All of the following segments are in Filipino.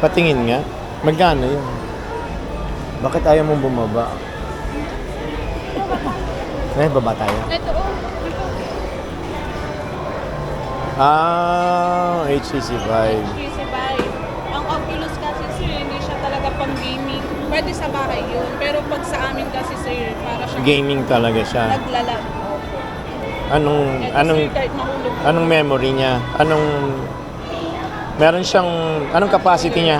Patingin nga. Magkano yun? Bakit ayaw mong bumaba? Baba tayo. Ito, oh. HTC Vive. HTC5. Ang Oculus kasi sir, hindi siya talaga pang gaming. Pwede sa bahay yun. Pero pag sa amin kasi sir, para siya Gaming talaga siya. naglalag. Anong Sir, kahit mahulog. anong memory niya? Meron siyang anong capacity niya?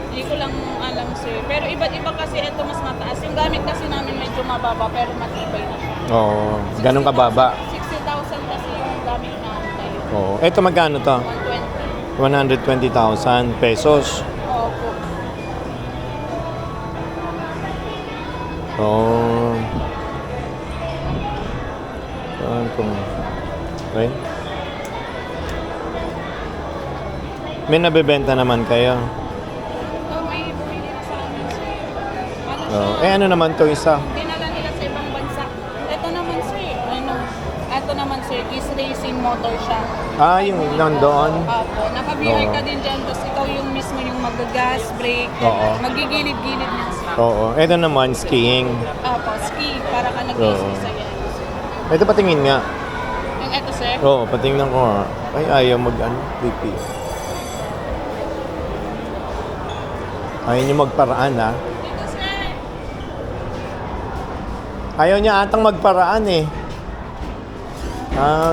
Hindi ko lang alam sir. Pero iba't iba kasi ito mas mataas. Yung gamit kasi namin medyo mababa pero matibay na siya. Oo, ganun kababa. 60,000 kasi yung gamit namin ngayon. Oo. Ito magkano to? 120. 120,000 pesos. Opo. Oo. Saan kung... Okay. May nabebenta naman kayo. May bumili na sa amin sir. Ano Oo. siya? Ano naman to isa? Dinala nila sa ibang bansa. Ito naman sir. Ito naman sir, is racing motor siya. Yung nandoon. Opo. Nakabiray Oo. ka din dyan. Tapos ikaw yung mismo yung mag-gas, brake. Oo. Magigilid-gilid niya sir. Oo. Ito naman, skiing. Opo, ski. Para ka Oo. nag-isa yan. Ito patingin nga. Yung ito sir. Oo, patingnan ko nga. Ay, ayaw pipi. Ayaw niyo magparaan, ha? Dito sir. Ayaw niya atang magparaan, eh.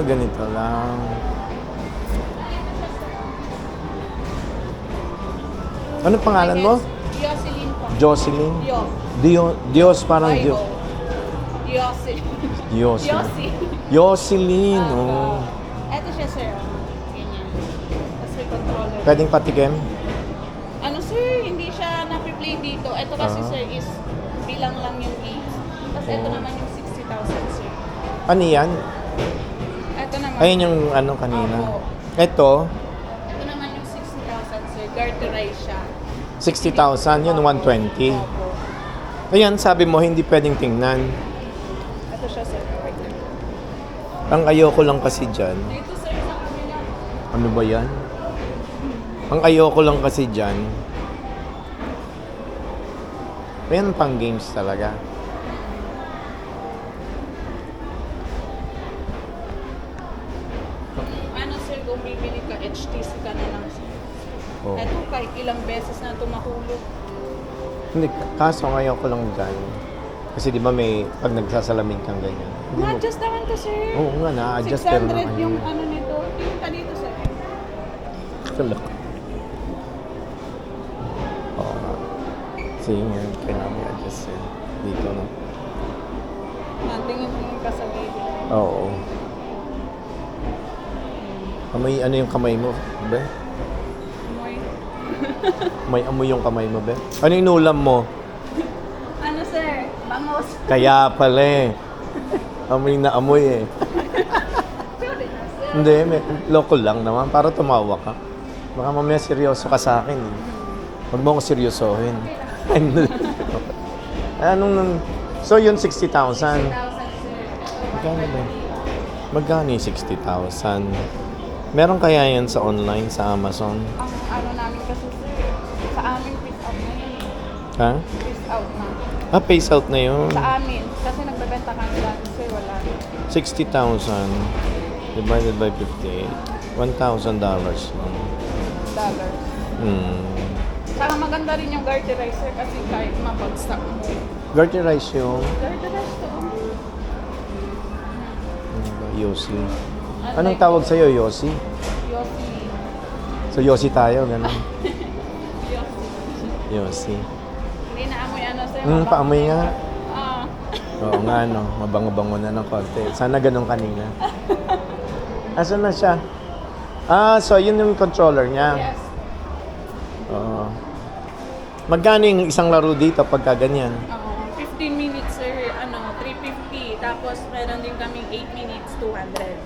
Ganito lang. Ano pangalan mo? Yoselin po. Jocelyn? Yo. Diyos, parang Bible. Diyos. Yoselin. Jocelyn. Yossi. Jocelyn, oh. Ito siya sir. Ganyan. Tapos may controller. Pwedeng patikim? Ano sir, hindi siya na-play dito. Ito kasi sir is bilang lang yung games. Tapos ito naman yung 60,000 sir. Ano yan? Ito naman. Ayun yung ano kanina. Opo. Ito, Ito naman yung 60,000 sir. Garterized siya. 60,000, yun 120. Opo. Ayan, sabi mo, hindi pwedeng tingnan. Ito siya sir. Ang ayoko lang kasi dyan. Dito sir sa kanila. Ano ba yan? Ang ayoko lang kasi dyan. Ayan, pang games talaga. Ano sir, kung bibili ka, HTC ka na lang sir. Oh. Ito kahit ilang beses na ito mahulog. Hindi, kaso ang ayoko lang dyan. Kasi di ba may, pag nagsasalamin kang ganyan. Hindi mo- Ma-adjust naman to sir. Oo nga, na-adjust pero 600 yung ano nito. Tingin ka dito sir. Kalak. Oo nga. Sige nga, kailangan may adjust yan. Dito, no? Tingin ka sa video. Oo. Amoy, ano yung kamay mo, be? Moy. May amoy yung kamay mo, be? Ano yung inulam mo? Ano sir? Bangos. Kaya pala eh. Amoy na amoy eh. Sorry na sir. Hindi, loko lang naman. Para tumawa ka. Baka mamaya seryoso ka sa akin eh. Huwag mo ako seryosohin. Anong, so yun 60,000. 1,000 sir. Magkano ba? Magkano yung 60,000? Meron kaya yan sa online, sa Amazon? Ang ano namin kasi sir, sa amin face out na yun. Ha? Face out na. Face out na yun. Sa amin. Kasi nagbebenta kami dati sir, wala. 60,000 divided by 58. $1,000. Dollars. Hmm. Saka maganda rin yung garterizer kasi kahit mapagstock mo. Garterize yung Garterize to. Yossi. Anong tawag sa'yo, Yossi? Yossi. So, Yossi tayo, gano'n. Yossi. Yossi. Hindi na amoy ano sir. Paamoy nga. Ah. Oo nga, no. Mabango-bango na ng konti. Sana ganun kanina. Asan na siya? So yun yung controller niya. Yes. Oo. Magkano yung isang laro dito pagka ganyan? 15 minutes sir, 350. Tapos meron din kaming 8 minutes, 200.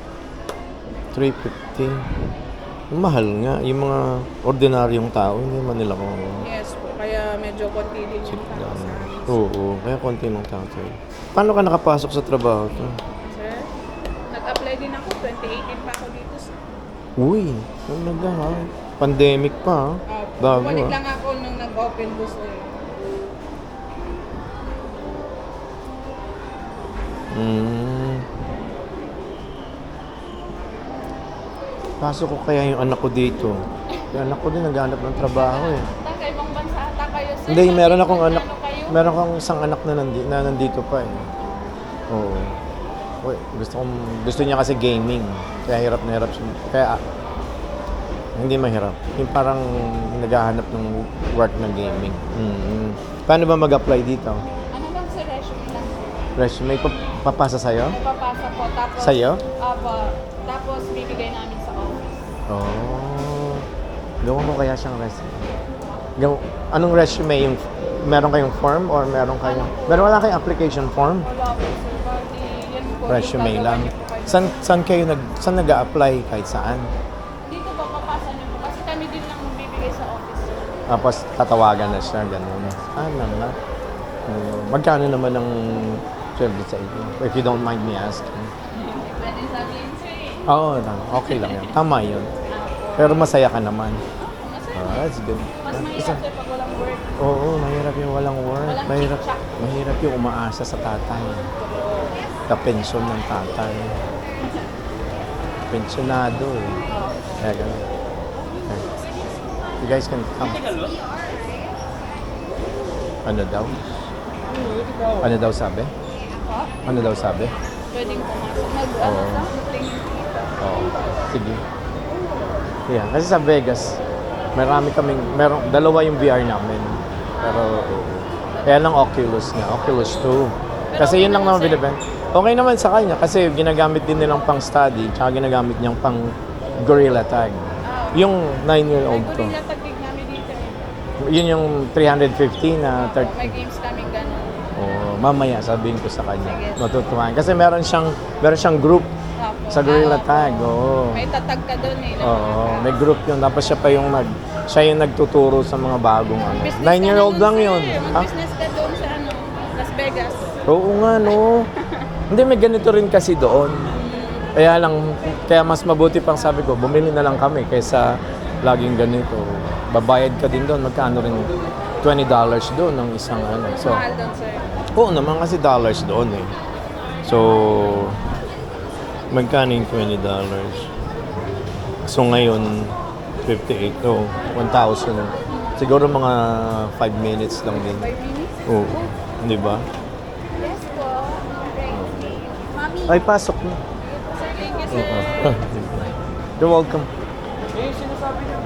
350. Mahal nga. Yung mga ordinaryong tao, hindi man nila kung Yes po, kaya medyo konti din yung tao sa amin. Oo, kaya konti ng tao sa'yo. Paano ka nakapasok sa trabaho to? Sir, nag-apply din ako, 2018 pa ako dito sir. Uy, talaga ha. Pandemic pa ha. Opo. Bago Bumalik ah. lang ako nung nag-open ko, sir. Mm. Pasok ko kaya yung anak ko dito. Yung anak ko din naghanap ng trabaho eh. Taga ibang bansa ata kayo, sir. Hindi, meron akong Ano anak. kayo? Meron akong isang anak na, nandito pa eh. Oo. Uy, gusto niya kasi gaming. Kaya hirap na hirap siya. Kaya hindi mahirap. Yung parang naghahanap ng work na gaming. Paano ba mag-apply dito? Ano lang, sir? Resume lang, sir. Resume papasa sa'yo? Ipapasa po. Tapos, Sa'yo? tapos bibigay namin sa office. Oh. Gawa mo kaya siyang resume. Anong resume? Yung, meron kayong form or meron kayong... Meron wala kayong application form? Wala po, sir. Bali, yan po. Resume yung lang. gagawin niyo po kayo. Saan nag-a-apply kahit saan? Dito po, papasa niyo po. Kasi kami din lang magbibigay sa office, sir. Tapos tatawagan na siya, gano'n. Na. Magkano naman ang sweldo sa inyo? If you don't mind me asking. Pwede sabihin, sir. Oo, okay lang yan. Tama yun. Pero masaya ka naman. Masaya. That's good. Mas mahirap, sir, pag walang work. Oo, mahirap yung walang work. Walang Mahirap, chik-chak. mahirap yung umaasa sa tatay. Sa pensyon ng tatay. Pensionado eh. Kaya ganun. Okay. You guys can come. Ano daw? Ano daw sabi? Po? Ano daw sabi? Pwedeng pumasok. Oo. Tingin dito. Oo. Sige. Yeah, kasi sa Vegas, dalawa yung VR namin. Pero, kaya lang Oculus nga, Oculus 2. Kasi yun lang naman binibenta. Okay naman sa kanya kasi ginagamit din nilang pang study, tsaka ginagamit niyang pang Gorilla Tag. Yung 9-year-old ko. Gorilla tag din namin dito. Yun yung 350 na May games kaming gano'n. Oh, mamaya sabihin ko sa kanya. Sige. Matutuwa. Kasi meron siyang group Tapos, sa Gorilla Tag. Oo. May tatag ka doon eh. Oo, may group yun. Tapos siya yung nagtuturo sa mga bagong ano. Business 9-year-old ka na lang dun, yun. sir. Ha? Mag-business ka doon sa Las Vegas. Oo nga, no. Hindi, may ganito rin kasi doon. Kaya mas mabuti pang sabi ko, bumili na lang kami kaysa laging ganito. Babayad ka din doon, magkano rin $20 doon ng isang ano. So, Mahal doon, sir. oo naman kasi dollars doon eh. So, magkano yung $20? So ngayon, 58 o 1,000. Siguro mga 5 minutes lang din. 5 minutes? Oo. Di ba? Yes po. Mami. Ay, pasok na. Sir, thank you, sir. You're welcome. Eh, sinasabi niyo.